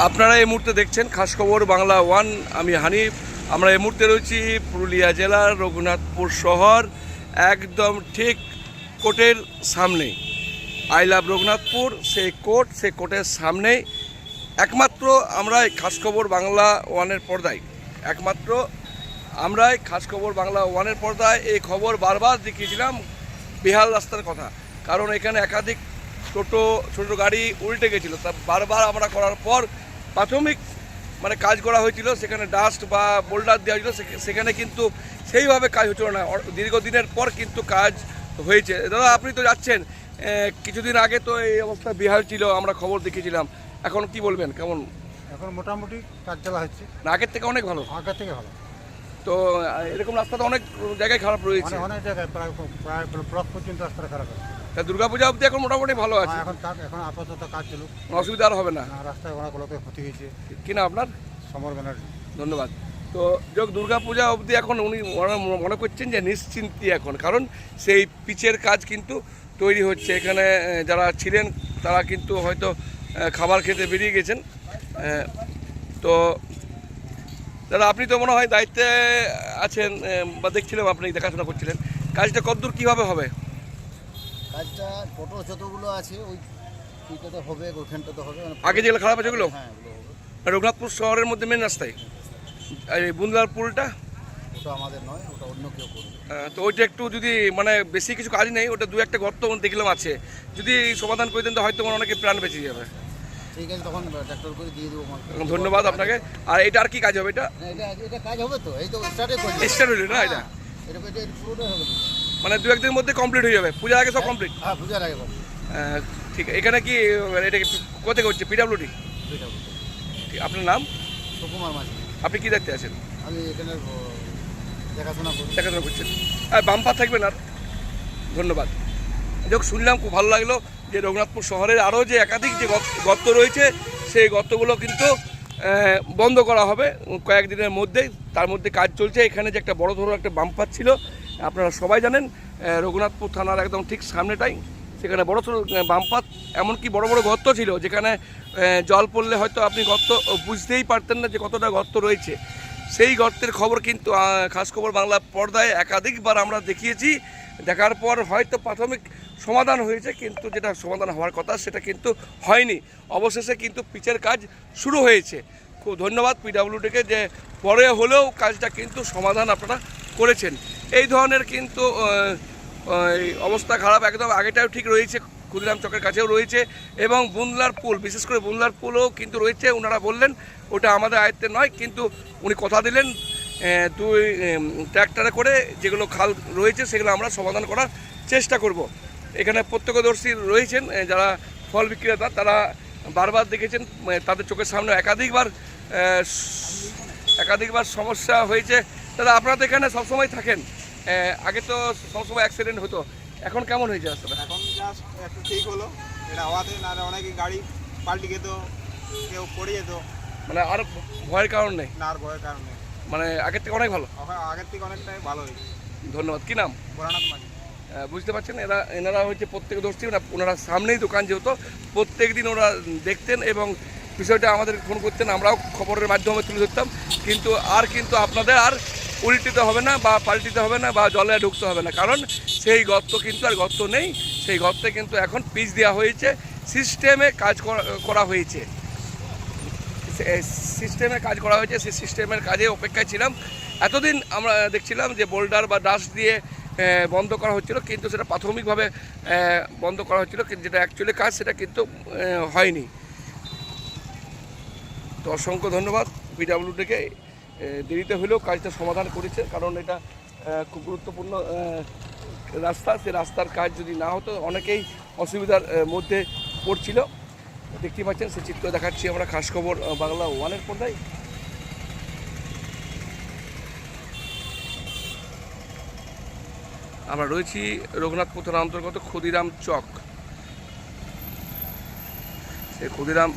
আপনারা এই মুহূর্তে দেখছেন খাস খবর বাংলা ওয়ান। আমি হানিফ। আমরা এই মুহূর্তে রয়েছি পুরুলিয়া জেলার রঘুনাথপুর শহর, একদম ঠিক কোর্টের সামনে। আই লাভ রঘুনাথপুর, সেই কোর্টের সামনেই একমাত্র আমরাই খাস খবর বাংলা ওয়ানের পর্দায়, একমাত্র আমরাই খাস খবর বাংলা ওয়ানের পর্দায় এই খবর বারবার দেখিয়েছিলাম বেহাল রাস্তার কথা। কারণ এখানে একাধিক ছোটো গাড়ি উল্টে গেছিলো, তা বারবার আমরা করার পর প্রাথমিক কাজ করা হয়েছিল, সেখানে ডাস্ট বা বোল্ডার দেওয়া হয়েছিল, সেখানে কিন্তু সেইভাবে কাজ হচ্ছিল না। দীর্ঘদিনের পর কিন্তু কাজ হয়েছে। দাদা, আপনি তো যাচ্ছেন, কিছুদিন আগে তো এই অবস্থা বেহাল ছিল, আমরা খবর দেখিয়েছিলাম। এখন কি বলবেন, কেমন? এখন মোটামুটি কাজ চালা হচ্ছে, না আগের থেকে অনেক ভালো? আগের থেকে ভালো। তো এরকম রাস্তা তো অনেক জায়গায় খারাপ রয়েছে, অনেক জায়গায় প্রায় ব্লক পর্যন্ত রাস্তাটা খারাপ আছে। তা দুর্গাপূজা অবধি এখন মোটামুটি ভালো আছে? এখন আপাতত কাজ চলুক, অসুবিধা আর হবে না। রাস্তায় অনেক লোকের ক্ষতি হয়েছে। কি না আপনার? সমর ব্যানার্জি। ধন্যবাদ। তো যোগ দুর্গাপূজা অবধি এখন উনি মনে করছেন যে নিশ্চিন্তি এখন, কারণ সেই পিচের কাজ কিন্তু তৈরি হচ্ছে। এখানে যারা ছিলেন তারা কিন্তু হয়তো খাবার খেতে বেরিয়ে গেছেন। তো দাদা, আপনি তো মনে হয় দায়িত্বে আছেন বা দেখছিলাম আপনি দেখাশোনা করছিলেন, কাজটা কতদূর কীভাবে হবে? কাজটা টোটো যতগুলো আছে ওইটাতে হবে, ওইখানটাতে হবে। আগে যেগুলো খারাপ আছে ওগুলো? হ্যাঁ, ওগুলো হবে। রঘুনাথপুর শহরের মধ্যে মেন রাস্তায়, আর এই বুন্দলার পুলটা ওটা আমাদের নয়, ওটা অন্য কেউ করবে। তো ওইটা একটু যদি বেশি কিছু কাজ নেই, ওটা দু একটা গর্ত দেখলাম আছে, যদি সমাধান করে দেন তো হয়তো অনেকে প্রাণ বেঁচে যাবে। ঠিক আছে, তখন ট্রাক্টর করে দিয়ে দেবো। ধন্যবাদ আপনাকে। আর এটা আর কি কাজ হবে? এটা এটা কাজ হবে তো, এই তো স্টার্টে করবে। স্টার্ট হইল না? এটা এটা পুরোটাই হবে, দু একদিনের মধ্যে কমপ্লিট হয়ে যাবে, পূজার আগে সব কমপ্লিট? হ্যাঁ, পূজার আগে হবে। ঠিক। এখানে কি এটা কোথায় করছে? পিডাব্লিউডি? আপনার নাম? সুকুমার মাঝি। আপনি কি দেখতে আছেন? আমি এখানে দেখাশোনা করছেন। আর বাম্পার থাকবেন। আর ধন্যবাদ। যখন শুনলাম খুব ভালো লাগলো যে রঘুনাথপুর শহরের আরও যে একাধিক যে গর্ত রয়েছে, সেই গর্তগুলো কিন্তু বন্ধ করা হবে কয়েকদিনের মধ্যেই। তার মধ্যে কাজ চলছে। এখানে যে একটা বড় ধরনের একটা বাম্পার ছিল, আপনারা সবাই জানেন, রঘুনাথপুর থানার একদম ঠিক সামনেটাই সেখানে বড় ছোটো বাম্পার, এমনকি বড় বড় গর্ত ছিল, যেখানে জল পড়লে হয়তো আপনি গর্ত বুঝতেই পারতেন না যে কতটা গর্ত রয়েছে। সেই গর্তের খবর কিন্তু খাস খবর বাংলা পর্দায় একাধিকবার আমরা দেখিয়েছি। দেখার পর হয়তো প্রাথমিক সমাধান হয়েছে, কিন্তু যেটা সমাধান হওয়ার কথা সেটা কিন্তু হয়নি। অবশেষে কিন্তু পিচের কাজ শুরু হয়েছে। খুব ধন্যবাদ পিডাব্লিউডিকে, যে পরে হলেও কাজটা কিন্তু সমাধান আপনারা করেছেন। এই ধরনের কিন্তু অবস্থা খারাপ একদম। আগেটাও ঠিক রয়েছে, ক্ষুদিরাম চকের কাছেও রয়েছে, এবং বুন্দলার পুল, বিশেষ করে বুন্দলার পুলও কিন্তু রয়েছে। ওনারা বললেন ওটা আমাদের আয়ত্তে নয়, কিন্তু উনি কথা দিলেন দুই ট্র্যাক্টরে করে যেগুলো খাল রয়েছে সেগুলো আমরা সমাধান করার চেষ্টা করব। এখানে প্রত্যক্ষদর্শী রয়েছেন যারা ফল বিক্রেতা, তারা বারবার দেখেছেন, তাদের চোখের সামনে একাধিকবার সমস্যা হয়েছে। দাদা, আপনারা তো এখানে সবসময় থাকেন, আগে তো সবসময় অ্যাক্সিডেন্ট হতো, এখন কেমন হয়েছে রাস্তাটা? এখন জাস্ট একটু ঠিক হলো, এটা হওয়াতে না অনেকে গাড়ি পাল্টি যেত, কেউ পড়ে যেত। আর ভয়ের কারণ নেই? না, আর ভয়ের কারণ নেই। আগের থেকে অনেক ভালো? আগের থেকে অনেকটাই ভালো হয়েছে। ধন্যবাদ। কি নাম? ভোলানাথ মাঝি। বুঝতে পারছেন, এনারা হচ্ছে প্রত্যক্ষদর্শী। ওনারা সামনেই দোকান, যেহেতু প্রত্যেক দিন ওরা দেখতেন এবং বিষয়টা আমাদের ফোন করতেন, আমরাও খবরের মাধ্যমে তুলে ধরতাম। কিন্তু আপনাদের আর উল্টিতে হবে না বা পাল্টিতে হবে না বা জলে ঢুকতে হবে না, কারণ সেই গর্ত কিন্তু আর গর্ত নেই। সেই গর্তে কিন্তু এখন পিচ দেওয়া হয়েছে, সিস্টেমে কাজ করা হয়েছে। সেই সিস্টেমের কাজে অপেক্ষায় ছিলাম। এতদিন আমরা দেখছিলাম যে বোল্ডার বা ডাস্ট দিয়ে বন্ধ করা হচ্ছিল, কিন্তু সেটা প্রাথমিকভাবে বন্ধ করা হচ্ছিল, কিন্তু যেটা অ্যাকচুয়ালি কাজ সেটা কিন্তু হয়নি। তো অসংখ্য ধন্যবাদ পিডাব্লিউডিকে, দেরিতে হলেও কাজটা সমাধান করেছে, কারণ এটা খুব গুরুত্বপূর্ণ রাস্তা। সে রাস্তার কাজ যদি না হতো অনেকেই অসুবিধার মধ্যে পড়ছিল। দেখতে পাচ্ছেন, সে চিত্র দেখাচ্ছি আমরা খাস খবর বাংলা ওয়ানের পর্দায়। আমরা রয়েছি রঘুনাথপুর থানার অন্তর্গত ক্ষুদিরাম চক। সেই ক্ষুদিরাম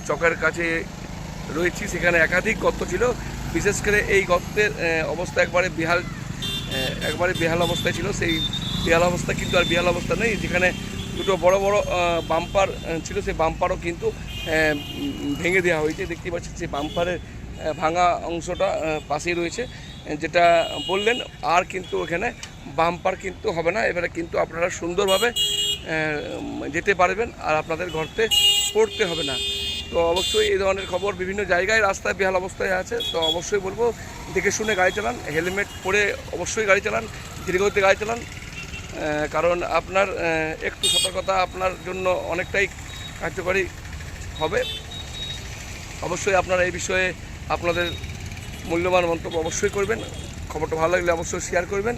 চকের কাছে রয়েছি, সেখানে একাধিক গর্ত ছিল। বিশেষ করে এই গর্তের অবস্থা একবারে বেহাল অবস্থায় ছিল। সেই বেহাল অবস্থা কিন্তু আর বেহাল অবস্থা নেই। যেখানে দুটো বড় বড় বাম্পার ছিল, সেই বাম্পারও কিন্তু ভেঙে দেওয়া হয়েছে। দেখতে পাচ্ছেন যে বাম্পারের ভাঙা অংশটা পাশেই রয়েছে, যেটা বললেন। আর কিন্তু ওখানে বাম্পার কিন্তু হবে না, এবারে কিন্তু আপনারা সুন্দরভাবে যেতে পারবেন আর আপনাদের ঘরতে পড়তে হবে না। তো অবশ্যই এই ধরনের খবর বিভিন্ন জায়গায় রাস্তায় বেহাল অবস্থায় আছে, তো অবশ্যই বলবো দেখে শুনে গাড়ি চালান, হেলমেট পরে অবশ্যই গাড়ি চালান, ধীরগতিতে গাড়ি চালান, কারণ আপনার একটু সতর্কতা আপনার জন্য অনেকটাই কার্যকরী হবে। অবশ্যই আপনারা এই বিষয়ে আপনাদের মূল্যবান মন্তব্য অবশ্যই করবেন। খবরটা ভালো লাগলে অবশ্যই শেয়ার করবেন।